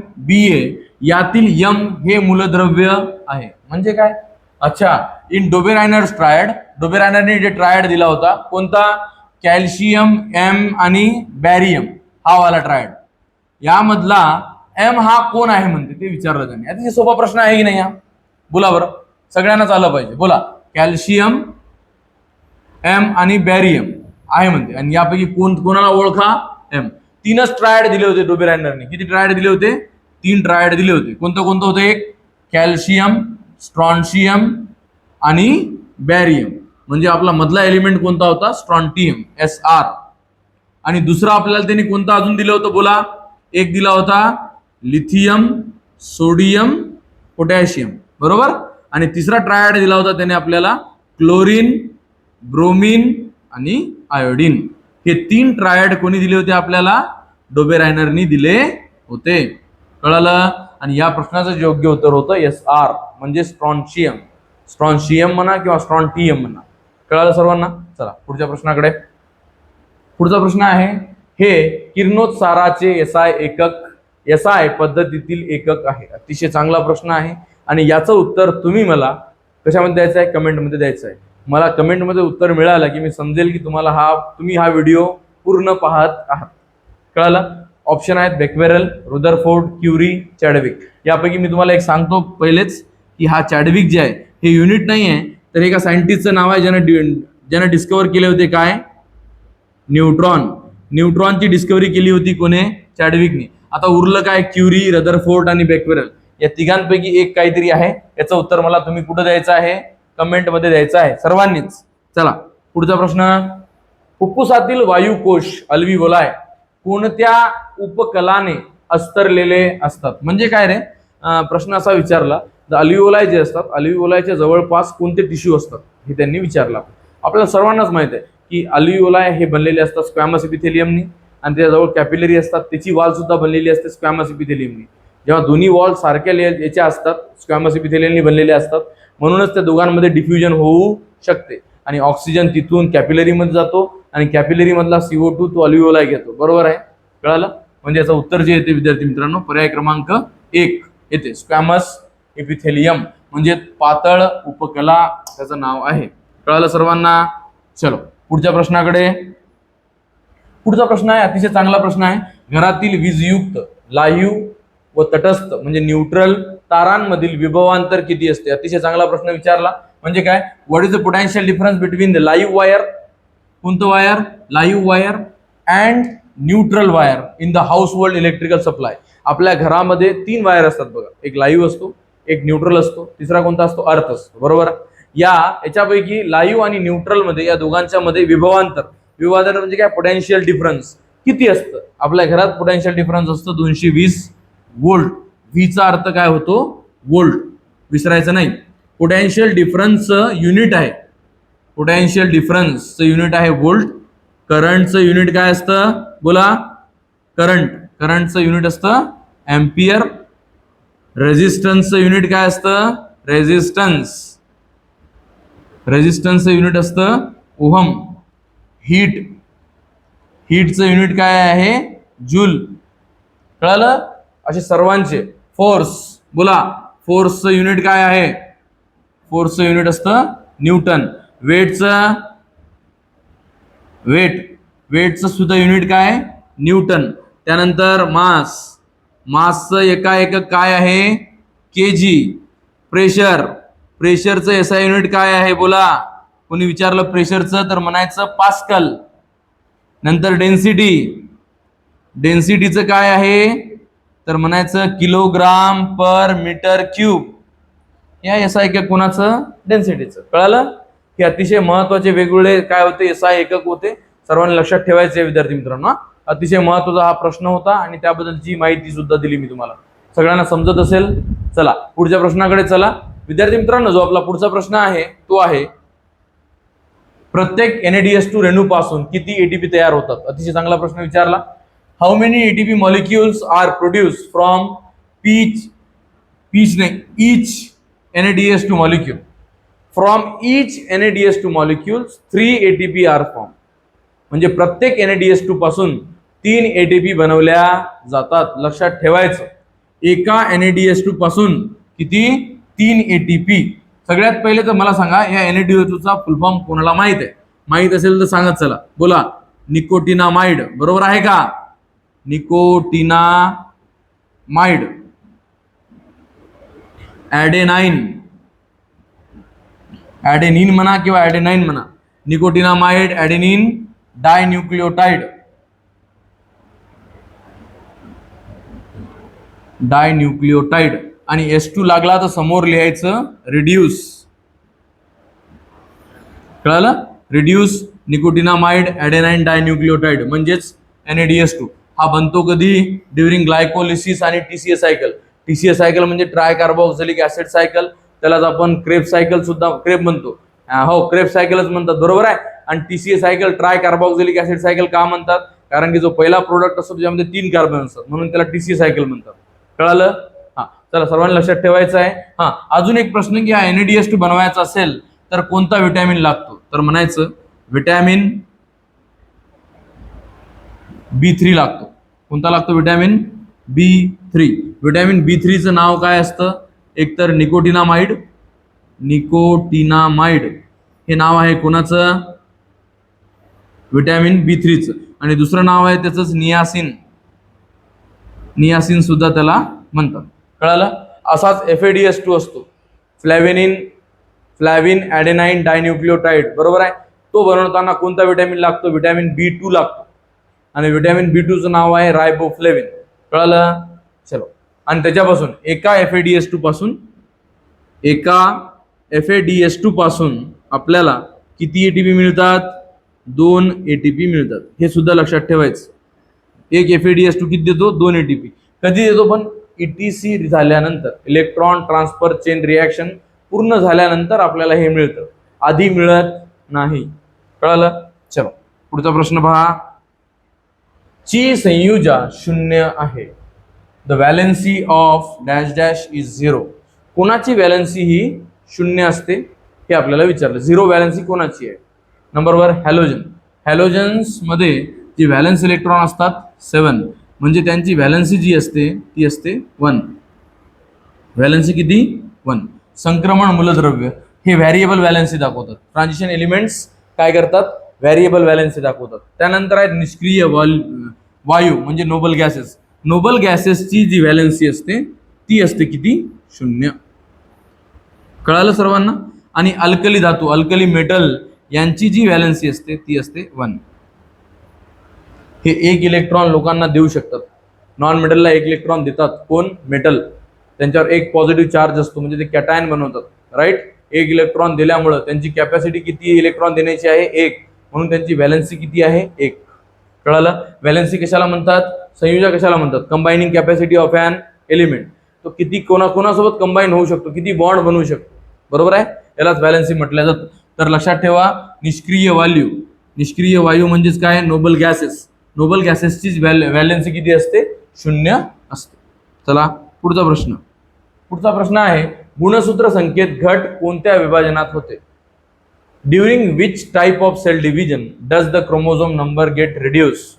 यातील यम हे मूलद्रव्य आहे. म्हणजे काय, अच्छा, इन डोबेरायनर्स ट्रायड, डोबेरायनरने जे ट्रायड दिला होता कोणता, कॅल्शियम, एम आणि बॅरियम, हा वाला ट्रायड. यामधला एम हा कोण आहे म्हणते ते विचारलं त्यांनी. आता सोपा प्रश्न आहे की नाही हा, बोला बरं, सगळ्यांनाच आलं पाहिजे. बोला, कॅल्शियम, एम आणि बॅरियम आहे म्हणते. आणि यापैकी कोणाला ओळखा, एम. 3च ट्रायड दिले होते डोबेरायनरने. किती ट्रायड दिले होते, 3 ट्रायड दिले होते. कोणतं कोणतं होतं, एक कॅल्शियम, स्ट्रॉन्शियम आणि बॅरियम. म्हणजे आपला मधला एलिमेंट कोणता होता? Strontium, Sr. आणि दुसरा आपल्याला त्यांनी कोणता अजून दिलं होतं बोला? एक दिला होता लिथियम, सोडियम, पोटॅशियम, बरोबर. आणि तिसरा ट्रायड दिला होता त्याने आपल्याला क्लोरीन, ब्रोमीन आणि आयोडीन. हे 3 ट्रायड कोणी दिले होते आपल्याला? डोबेरायनरनी दिले होते. कळालं? आणि या प्रश्नाचं जे योग्य उत्तर होतं Sr म्हणजे स्ट्रॉन्शियम. स्ट्रॉन्शियम म्हणा किंवा स्ट्रॉन्टियम म्हणा. कळालं सर्वांना? चला पुढच्या प्रश्नाकडे. पुढचा प्रश्न आहे, हे किरणोत्साराचे SI एकक, SI पद्धतीतील एकक आहे. अतिशय चांगला प्रश्न आहे आणि याचं उत्तर तुम्ही मला कशामध्ये द्यायचं आहे? कमेंटमध्ये द्यायचं आहे. मला कमेंटमध्ये उत्तर मिळालं की मी समजेल की तुम्ही हा व्हिडिओ पूर्ण पाहत आहात. कळालं? ऑप्शन आहेत बेक्वेरेल, रुदरफोर्ड, क्युरी, चॅडविक. यापैकी मी तुम्हाला एक सांगतो पहिलेच की हा चॅडविक जे आहे हे युनिट नाही आहे, तर एका सायंटिस्टचं नाव आहे ज्याने डिस्कवर केले होते काय? न्यूट्रॉन. न्यूट्रॉनची डिस्कवरी केली होती कोणे? चॅडविकने. आता उरलं काय? क्युरी, रदरफोर्ड आणि बेक्वेरेल. या तिघांपैकी एक काहीतरी आहे. याचं उत्तर मला तुम्ही कुठं द्यायचं आहे? कमेंटमध्ये द्यायचं आहे सर्वांनीच. चला पुढचा प्रश्न. फुफ्फुसातील वायुकोश अल्व्हिओलाई कोणत्या उपकलाने अस्तरलेले असतात? म्हणजे काय रे? प्रश्न असा विचारला, अल्व्हिओलाई जे असतात, अल्व्हिओलायच्या जवळपास कोणते टिश्यू असतात हे त्यांनी विचारलं. आपल्याला सर्वांनाच माहित आहे की अल्व्हिओलाई हे बनलेले असतात स्क्वॅमस इपिथेलियमनी आणि त्याजवळ कॅपिलरी असतात. त्याची वॉल सुद्धा बनलेली असते स्क्वॅमस इपिथेलियमनी. जेव्हा दोन्ही वॉल सारख्या याच्या असतात, स्क्वॅमस इपिथेलियमनी बनलेले असतात, म्हणूनच त्या दोघांमध्ये डिफ्युजन होऊ शकते आणि ऑक्सिजन तिथून कॅपिलरीमध्ये जातो आणि कॅपिलरी मधला CO2 तो अल्व्हिओलाई घेतो. बरोबर आहे? कळालं? म्हणजे याचं उत्तर जे येते विद्यार्थी मित्रांनो, पर्याय क्रमांक 1 येते. स्क्वॅमस इपिथेलियम म्हणजे पातळ उपकला त्याचं नाव आहे. कळालं सर्वांना? चलो पुढच्या प्रश्नाकडे. पुढचा प्रश्न आहे अतिशय चांगला प्रश्न आहे. घरातील वीजयुक्त, लाईव्ह व तटस्थ म्हणजे न्यूट्रल तारांमधील विभवांतर किती असते? अतिशय चांगला प्रश्न विचारला. म्हणजे काय? What is the potential difference between the live wire, कोणतं wire? Live wire and neutral wire in the household electrical supply. आपल्या घरामध्ये 3 वायर असतात बघा. एक लाईव्ह असतो, एक न्यूट्रल असतो, तिसरा कोणता असतो? अर्थ असतो. बरोबर? याच्यापैकी लाईव्ह आणि न्यूट्रल मध्ये या दोघांच्या मध्ये विभवांतर म्हणजे काय? पोटेन्शियल डिफरन्स किती असतं? आपल्या घरात पोटेन्शियल डिफरन्स असतं 220 वोल्ट. व्हीचा अर्थ काय होतो? वोल्ट, विसरायचं नाही. पोटेन्शियल डिफरन्स युनिट आहे. पोटेन्शियल डिफरन्सचं युनिट आहे वोल्ट. करंटचं युनिट काय असतं? बोला. करंटचं युनिट असतं एम्पियर. रेझिस्टन्सचं युनिट काय असतं? रेझिस्टन्सचं युनिट असतं ओहम. हीटचं युनिट काय आहे? जूल. कळालं? असे सर्वांचे. फोर्स, बोला. फोर्सचं युनिट काय आहे? फोर्सचं युनिट असतं न्यूटन. वेटचं सुद्धा युनिट काय? न्यूटन. त्यानंतर मासचं एकक काय आहे? केजी. प्रेशरचं SI युनिट काय आहे? बोला. कोणी विचारलं प्रेशरचं तर म्हणायचं पास्कल. नंतर डेन्सिटीचं काय आहे तर म्हणायचं किलोग्राम पर मीटर क्यूब. या SI एकक कोणाचं? डेन्सिटीचं. कळालं? हे अतिशय महत्वाचे वेगवेगळे काय होते? SI एकक होते. सर्वांनी लक्षात ठेवायचे विद्यार्थी मित्रांनो. अतिशय महत्वाचा हा प्रश्न होता आणि त्याबद्दलची माहिती सुद्धा दिली मी तुम्हाला. सगळ्यांना समजत असेल? चला पुढच्या प्रश्नाकडे चला. विद्यार्थी मित्रांनो, जो आपला पुढचा प्रश्न आहे तो आहे, प्रत्येक NADH2 रेणूपासून किती ATP तयार होतात? अतिशय चांगला प्रश्न विचारला. How many ATP molecules are produce from each NADH2 molecule? From each NADH2 molecules 3 ATP are formed. म्हणजे प्रत्येक NADH2 पासून 3 ATP बनवल्या जातात. लक्षात ठेवायचं. एका NADH2 पासून किती? 3 ATP. सगळ्यात पहिले तर मला सांगा, या NADH2 चा फुल फॉर्म कोणाला माहित आहे? माहित असेल तर सांगत चला. बोला. निकोटिनामाइड. बरोबर आहे का? निकोटिनामाइड. ॲडेनिन म्हणा किंवा ॲडेनाइन म्हणा. Nicotinamide, adenine, dinucleotide. आणि S2 लागला तर समोर लिहायचं रिड्यूस. कळालं? रिड्यूस निकोटिनामाइड ॲडेनाइन डायन्यूक्लियोटाइड म्हणजेच NADH2 हा बनतो कधी? ड्युरिंग ग्लायकोलिसिस आणि TCA सायकल. TCA सायकल म्हणजे ट्राय कार्बोक्सिलिक ऍसिड सायकल, त्यालाच आपण क्रेब सायकल सुद्धा क्रेब म्हणतो. हो, क्रेब सायकलच म्हणतात, बरोबर आहे. आणि TCA cycle try carboxylic acid cycle का म्हणतात? कारण की जो पहिला प्रोडक्ट असतो त्याच्यामध्ये 3 कार्बन असतात म्हणून त्याला TCA सायकल म्हणतात. कळालं? हा, चला सर्वांनी लक्षात ठेवायचं आहे. हा, अजून एक प्रश्न की हा NADH2 बनवायचा असेल तर कोणता विटॅमिन लागतो? तर म्हणायचं विटॅमिन B3 लागतो. कोणता लागतो? Vitamin B3. विटॅमिन B3 चं नाव काय असतं? एक तर निकोटिनामाइड. निकोटिनामाइड हे नाव आहे कोणाचं? विटॅमिन B3 चं. आणि दुसरं नाव आहे त्याचंच नियासिन. नियासिन सुद्धा त्याला म्हणतात. कळालं? असाच FADH2 असतो, फ्लॅविन ॲडेनाइन डायन्यूक्लियोटाइड, बरोबर आहे. तो बनवताना कोणता विटॅमिन लागतो? विटॅमिन B2 लागतो. आणि विटॅमिन B2 चं नाव आहे रायबोफ्लेविन. कळालं? चलो, आणि त्याच्यापासून एका FADH2 पासून आपल्याला किती ATP मिळतात? 2 ATP मिळतात. हे सुद्धा लक्षात ठेवायचं. एक FADH2 किती देतो? 2 ATP. कधी देतो? पण ETC झाल्यानंतर, इलेक्ट्रॉन ट्रान्सफर चेन रिॲक्शन पूर्ण झाल्यानंतर आपल्याला हे मिळतं, आधी मिळत नाही. कळालं? चलो, पुढचा प्रश्न पहा. ची संयुजा 0 आहे. The valency of dash dash is 0. कोणाची व्हॅलेन्सी ही 0 असते हे आपल्याला विचारलं. 0 व्हॅलेन्सी कोणाची आहे? Number 1 halogen. हॅलोजन्स मध्ये जी व्हॅलेन्स इलेक्ट्रॉन असतात 7, म्हणजे त्यांची व्हॅलेन्सी जी असते ती असते 1. व्हॅलेन्सी किती? 1. संक्रमण मूलद्रव्य हे व्हॅरिएबल व्हॅलेन्सी दाखवतात. ट्रान्झिशन एलिमेंट्स काय करतात? व्हॅरिएबल व्हॅलेन्सी दाखवतात. त्यानंतर आहेत निष्क्रिय वायू म्हणजे नोबल गॅसेस. नोबल गॅसेसची जी व्हॅलेन्सी असते ती असते किती? 0. कळालं सर्वांना? आणि अल्कली धातू, अल्कली मेटल यांची जी व्हॅलेन्सी असते ती असते 1. हे 1 इलेक्ट्रॉन लोकांना देऊ शकतात. नॉन मेटलला 1 इलेक्ट्रॉन देतात. कोण? मेटल. त्यांच्यावर 1 पॉझिटिव्ह चार्ज असतो म्हणजे ते कॅटायन बनवतात, राईट. 1 इलेक्ट्रॉन दिल्यामुळे त्यांची कॅपॅसिटी किती इलेक्ट्रॉन देण्याची आहे? 1. म्हणून त्यांची व्हॅलेन्सी किती आहे? 1. कळालं? व्हॅलेन्सी कशाला म्हणतात? संयुजा कशाला म्हणतात? कंबायनिंग कॅपॅसिटी ऑफ ॲन एलिमेंट. तो किती कोणासोबत कंबाईन होऊ शकतो, किती बॉन्ड बनवू शकतो, बरोबर आहे. यालाच व्हॅलेन्सी म्हटलं जातं. तर लक्षात ठेवा, निष्क्रिय वायू म्हणजेच काय? Noble gases. नोबल गॅसेसची व्हॅलेन्सी किती असते? 0 असते. चला, पुढचा प्रश्न आहे, गुणसूत्र संकेत घट कोणत्या विभाजनात होते? During which type of cell division does the chromosome number get reduce?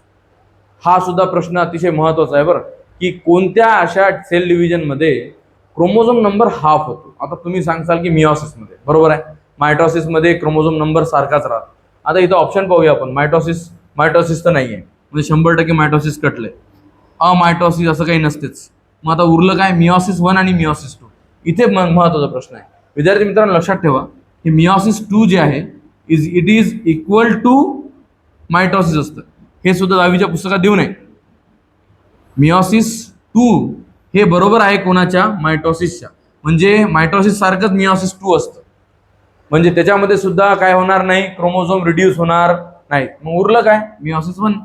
हा सुद्धा प्रश्न अतिशय महत्वाचा आहे बरं, की कोणत्या अशा सेल डिव्हिजन मध्ये क्रोमोझोम नंबर हाफ होतो? आता तुम्ही सांगसाल की मियोसिस मध्ये, बरोबर आहे. मायटोसिस मध्ये क्रोमोझोम नंबर सारखाच राहतो. आता इथं ऑप्शन पाहूया आपण. मायटोसिस तर नाहीये, म्हणजे 100% मायटोसिस कटले. अमायटोसिस असं काही नसतेच. मग आता उरलं काय? मियोसिस 1 आणि मियोसिस 2. इथे महत्वाचा प्रश्न आहे. विद्यार्थी मित्रांनो लक्षात ठेवा, की मियोसिस 2 जे आहे it is equal to mitosis असतं. हे सुद्धा 10वीच्या पुस्तकात देऊ नये. मियोसिस 2 हे बरोबर आहे कोणाच्या? मायटोसिसच्या. म्हणजे मायटोसिस सारखंच मियोसिस 2 असतं. म्हणजे त्याच्यामध्ये सुद्धा काय होणार नाही? क्रोमोझोम रिड्यूस होणार नाही. मग उरलं काय? मियोसिस 1.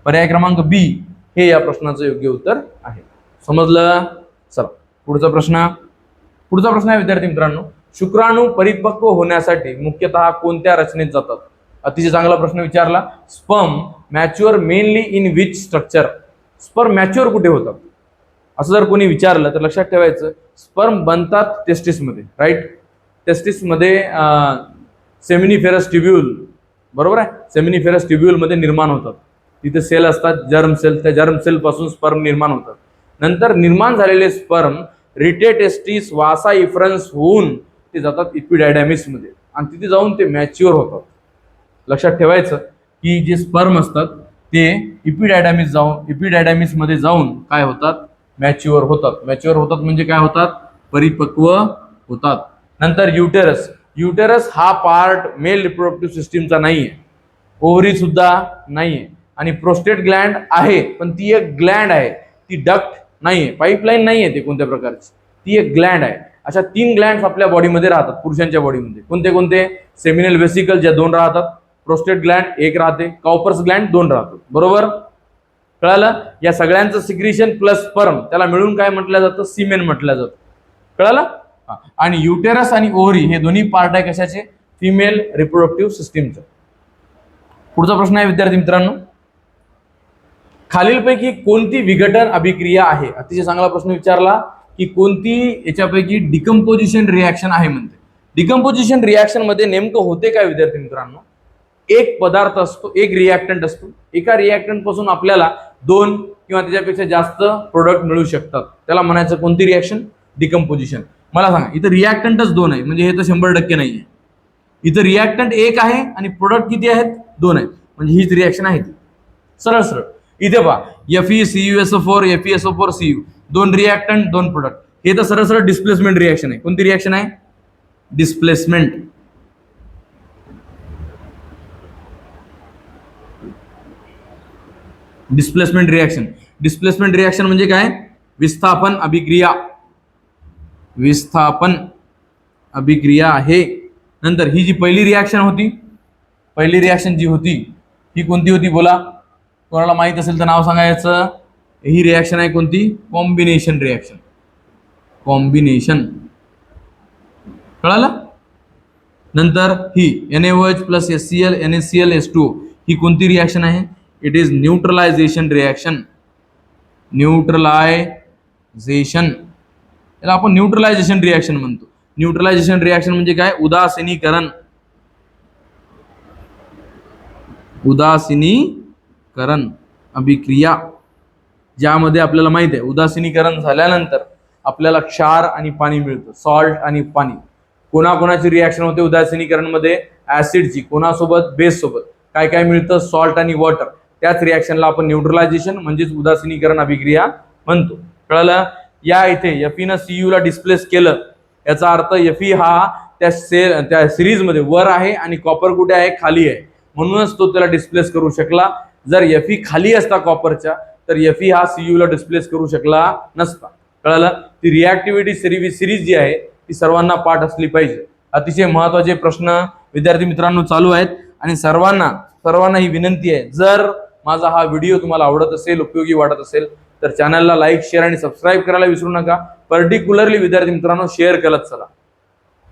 पर्याय क्रमांक बी हे या प्रश्नाचं योग्य उत्तर आहे. समजलं? चला, पुढचा प्रश्न आहे विद्यार्थी मित्रांनो, शुक्राणू परिपक्व होण्यासाठी मुख्यतः कोणत्या रचनेत जातात? अतिशय चांगला प्रश्न विचारला. Sperm mature mainly in which structure? Sperm mature कुठे होतात असं जर कोणी विचारलं तर लक्षात ठेवायचं, स्पर्म बनतात टेस्टिसमध्ये, राईट. टेस्टिसमध्ये सेमिनिफेरस ट्युब्यूल, बरोबर आहे. सेमिनिफेरस ट्युब्यूल मध्ये निर्माण होतात. तिथे सेल असतात, जर्म सेल. त्या जर्म सेल पासून स्पर्म निर्माण होतात. नंतर निर्माण झालेले स्पर्म रिटेटेस्टिस वासा इफ्रन्स होऊन ते जातात इपिडायडॅमिस मध्ये आणि तिथे जाऊन ते मॅच्युअर होतात. लक्षात ठेवायचं की जे स्पर्म असतात ते इपिडायडॅमिस मध्ये जाऊन काय होतात? मॅच्युअर होतात म्हणजे काय होतात? परिपक्व होतात. नंतर युटेरस हा पार्ट मेल रिप्रोडक्टिव्ह सिस्टीमचा नाहीये. ओव्हरी सुद्धा नाहीये. आणि प्रोस्टेट ग्लँड आहे, पण ती एक ग्लँड आहे, ती डक्ट नाहीये, पाईपलाईन नाहीये ते कोणत्या प्रकारची. ती एक ग्लँड आहे. अशा 3 ग्लँड्स आपल्या बॉडीमध्ये राहतात, पुरुषांच्या बॉडीमध्ये. कोणते कोणते? सेमिनल वेसिकल ज्या 2 राहतात, प्रोस्टेट ग्लँड 1 राहते, कॉपर्स ग्लँड 2 राहतात. बरोबर, कळालं? या सगळ्यांचं सिक्रिशन प्लस स्पर्म त्याला मिळून काय म्हटलं जातं? सीमेन म्हटलं जातं. कळालं? आणि युटेरस आणि ओव्हरी हे दोन्ही पार्ट आहे कशाचे? फिमेल रिप्रोडक्टिव्ह सिस्टीमचे. पुढचा प्रश्न आहे विद्यार्थी मित्रांनो, खालीलपैकी कोणती विघटन अभिक्रिया आहे? अतिशय चांगला प्रश्न विचारला की कोणती याच्यापैकी डिकम्पोजिशन रिॲक्शन आहे म्हणते. डिकम्पोजिशन रिॲक्शन मध्ये नेमकं होते काय विद्यार्थी मित्रांनो? एक पदार्थ असतो, एक रिॲक्टंट असतो. एका रिॲक्टंट पासून आपल्याला 2 किंवा त्याच्यापेक्षा जास्त प्रोडक्ट मिळू शकतात. त्याला म्हणायचं कोणती रिॲक्शन? डिकम्पोजिशन. मला सांगा, इथं रिॲक्टंटच 2 आहे, म्हणजे हे तर 100% नाही आहे. इथं रिॲक्टंट 1 आहे आणि प्रोडक्ट किती आहेत? 2 आहेत, म्हणजे हीच रिॲक्शन आहे ती. सरळ सरळ इथे पहा, FeCuSO4 FeSO4Cu 2 रिॲक्टंट 2 प्रोडक्ट. हे तर सरळ सरळ डिस्प्लेसमेंट रिॲक्शन आहे. कोणती रिॲक्शन आहे? Displacement. Displacement reaction. Displacement reaction म्हणजे काय? विस्थापन अभिक्रिया. विस्थापन अभिक्रिया आहे. नंतर ही जी पहिली रिॲक्शन होती, पहिली रिॲक्शन जी होती ही कोणती होती? बोला, कोणाला माहित असेल तर नाव सांगायचं. ही रिॲक्शन आहे कोणती? Combination reaction. कॉम्बिनेशन. कळालं? नंतर ही NaOH plus HCl NaCl H2O ही कोणती रिॲक्शन आहे? It is neutralisation reaction. Neutralisation, याला आपण न्यूट्रलायझेशन रिॲक्शन म्हणतो. न्यूट्रलायझेशन रिॲक्शन म्हणजे काय? उदासीनीकरण. उदासीनीकरण अभिक्रिया, ज्यामध्ये आपल्याला माहित आहे उदासीनीकरण झाल्यानंतर आपल्याला क्षार आणि पाणी मिळतं, सॉल्ट आणि पाणी. कोणाकोणाची रिॲक्शन होते उदासीनीकरण मध्ये? ऍसिडची. कोणासोबत? बेस सोबत. काय काय मिळतं? सॉल्ट आणि वॉटर. त्याच रिॲक्शनला आपण न्यूट्रलायझेशन म्हणजेच उदासीनीकरण अभिक्रिया म्हणतो. कळलं? या इथे Fe न Cu ला डिस्प्लेस केलं, याचा अर्थ Fe हा त्या सिरीज मध्ये वर आहे आणि कॉपर कुठे आहे? खाली आहे, म्हणूनच तो त्याला डिस्प्लेस करू शकला. जर Fe खाली असता कॉपरच्या तर Fe हा Cu ला डिस्प्लेस करू शकला नसता. कळलं? ती रिॲक्टिव्हिटी सिरीज जी आहे ती सर्वांना पाठ असली पाहिजे. अतिशय महत्त्वाचे प्रश्न विद्यार्थी मित्रांनो चालू आहेत आणि सर्वांना ही विनंती आहे, जर माझा हा व्हिडिओ तुम्हाला आवडत असेल, उपयोगी वाटत असेल तर चॅनलला लाईक, शेअर आणि सबस्क्राईब करायला विसरू नका. पर्टिक्युलरली विद्यार्थी मित्रांनो शेअर करत चला.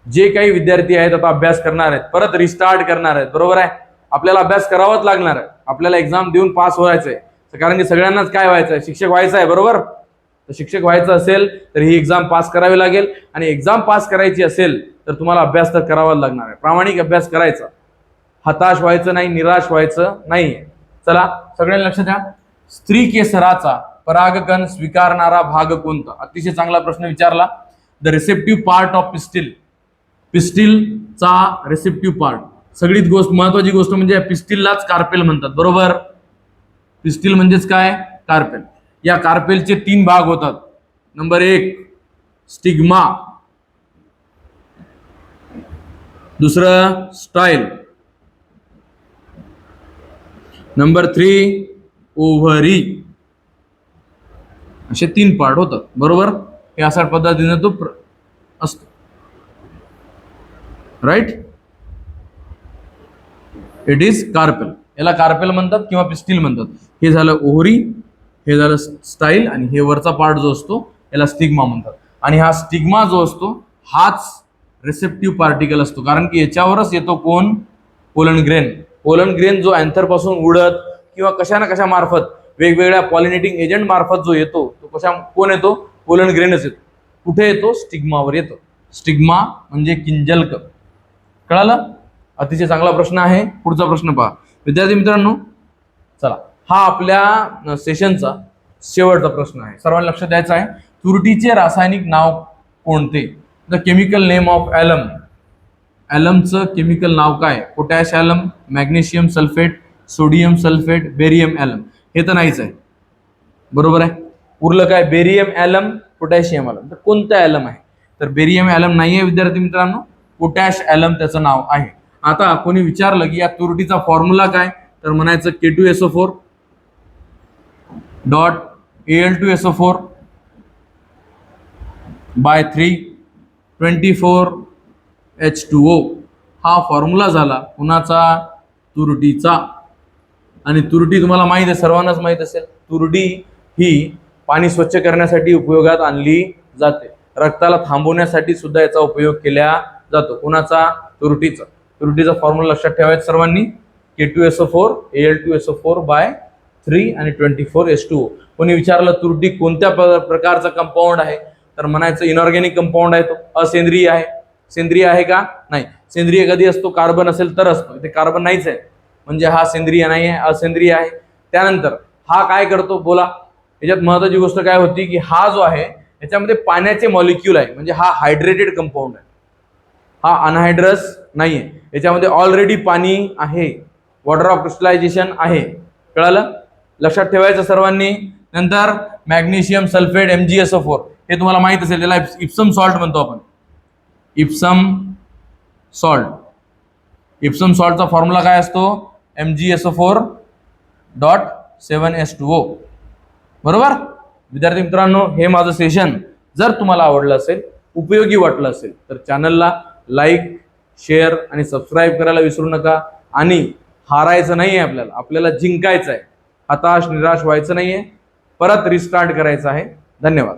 जे काही विद्यार्थी आहेत आता अभ्यास करणार आहेत, परत रिस्टार्ट करणार आहेत, बरोबर आहे, आपल्याला अभ्यास करावाच लागणार आहे. आपल्याला एक्झाम देऊन पास व्हायचं आहे, कारण की सगळ्यांनाच काय व्हायचं आहे? शिक्षक व्हायचं आहे, बरोबर. तर शिक्षक व्हायचं असेल तर ही एक्झाम पास करावी लागेल आणि एक्झाम पास करायची असेल तर तुम्हाला अभ्यास तर करावाच लागणार आहे. प्रामाणिक अभ्यास करायचा, हताश व्हायचं नाही, निराश व्हायचं नाही. चला सगळ्यांना लक्ष द्या. स्त्री केसराचा परागकण स्वीकारणारा भाग कोणता? अतिशय चांगला प्रश्न विचारला. The receptive part of pistil. पिस्टिलचा रिसेप्टिव्ह पार्ट, सगळीत महत्वाची गोष्ट म्हणजे पिस्टिललाच कार्पेल म्हणतात, बरोबर. पिस्टिल म्हणजेच काय? कार्पेल. या कार्पेलचे 3 भाग होतात. नंबर 1 स्टिग्मा, दुसरं स्टाईल, नंबर 3 ओव्हरी. असे 3 पार्ट होतात, बरोबर. हे अशा पद्धतीने तो असतो, राईट. It is carpel. याला कार्पेल म्हणतात किंवा पिस्टिल म्हणतात. हे झालं ओव्हरी, हे झालं स्टाईल आणि हे वरचा पार्ट जो असतो याला स्टिग्मा म्हणतात. आणि हा स्टिग्मा जो असतो हाच रिसेप्टिव्ह पार्टिकल असतो, कारण की याच्यावरच येतो कोण? Pollen grain. पोलन ग्रेन जो अँथर पासून उडत किंवा कशा ना कशा मार्फत वेगवेगळ्या पॉलिनेटिंग एजंट मार्फत जो येतो तो कोण येतो? पोलन ग्रेनच येतो. कुठे येतो? स्टिग्मावर येतो. स्टिग्मा म्हणजे किंजल्क. कळालं? अतिशय चांगला प्रश्न आहे. पुढचा प्रश्न पहा विद्यार्थी मित्रांनो. चला, हा आपल्या सेशनचा शेवटचा प्रश्न आहे, सर्वांना लक्ष द्यायचं आहे. तुरटीचे रासायनिक नाव कोणते? The chemical name of alum. ॲलमचं केमिकल नाव काय? Potash alum, magnesium sulphate, sodium sulphate, barium alum. हे तर नाहीच आहे, बरोबर आहे. उरलं काय? Barium alum, potassium alum. तर कोणतं ॲलम आहे? तर बेरियम ॲलम नाही आहे विद्यार्थी मित्रांनो, पोटॅश ॲलम त्याचं नाव आहे. आता कोणी विचारलं की या तुरटीचा फॉर्म्युला काय, तर म्हणायचं K2SO4 dot Al2SO4 bye 3 24H2O हा फॉर्म्युला झाला कुणाचा? तुरटीचा. आणि तुरटी तुम्हाला माहित आहे, सर्वांनाच माहित असेल, तुरटी ही पाणी स्वच्छ करण्यासाठी उपयोगात आणली जाते. रक्ताला थांबवण्यासाठी सुद्धा याचा उपयोग केला जातो. कुणाचा? तुरटीचा. तुरटीचा फॉर्म्युला लक्षात ठेवायचा सर्वांनी, K2SO4 Al2SO4 बाय 3 आणि 24H2O. कोणी विचारलं तुरटी कोणत्या प्रकारचा कंपाऊंड आहे, तर म्हणायचं इनऑर्गॅनिक कंपाऊंड आहे, तो असेंद्रिय आहे. सेंद्रिय आहे का? नाही. सेंद्रिय कधी असतो? कार्बन असेल तर असतो. इथे कार्बन नाहीच आहे, म्हणजे हा सेंद्रिय नाही आहे, असेंद्रिय आहे. त्यानंतर हा काय करतो बोला? याच्यात महत्वाची गोष्ट काय होती की हा जो आहे याच्यामध्ये पाण्याचे मॉलिक्यूल आहे, म्हणजे हा हायड्रेटेड कंपाऊंड आहे, हा अनहायड्रस नाहीये. याच्यामध्ये ऑलरेडी पाणी आहे, वॉटर ऑफ क्रिस्टलायझेशन आहे. कळालं? लक्षात ठेवायचं सर्वांनी. नंतर मॅग्नेशियम सल्फेट MgSO4 हे तुम्हाला माहित असेल, त्याला इप्सम सॉल्ट म्हणतो आपण. Epsom salt. इप्सम सॉल्टचा फॉर्म्युला काय असतो? MgSO4.7H2O. बरोबर विद्यार्थी मित्रांनो, हे माझं सेशन जर तुम्हाला आवडलं असेल, उपयोगी वाटलं असेल, तर चॅनलला लाईक, शेअर आणि सबस्क्राईब करायला विसरू नका. आणि हारायचं नाहीये, आपल्याला जिंकायचं आहे. हताश निराश व्हायचं नाहीये, परत रिस्टार्ट करायचं आहे. धन्यवाद.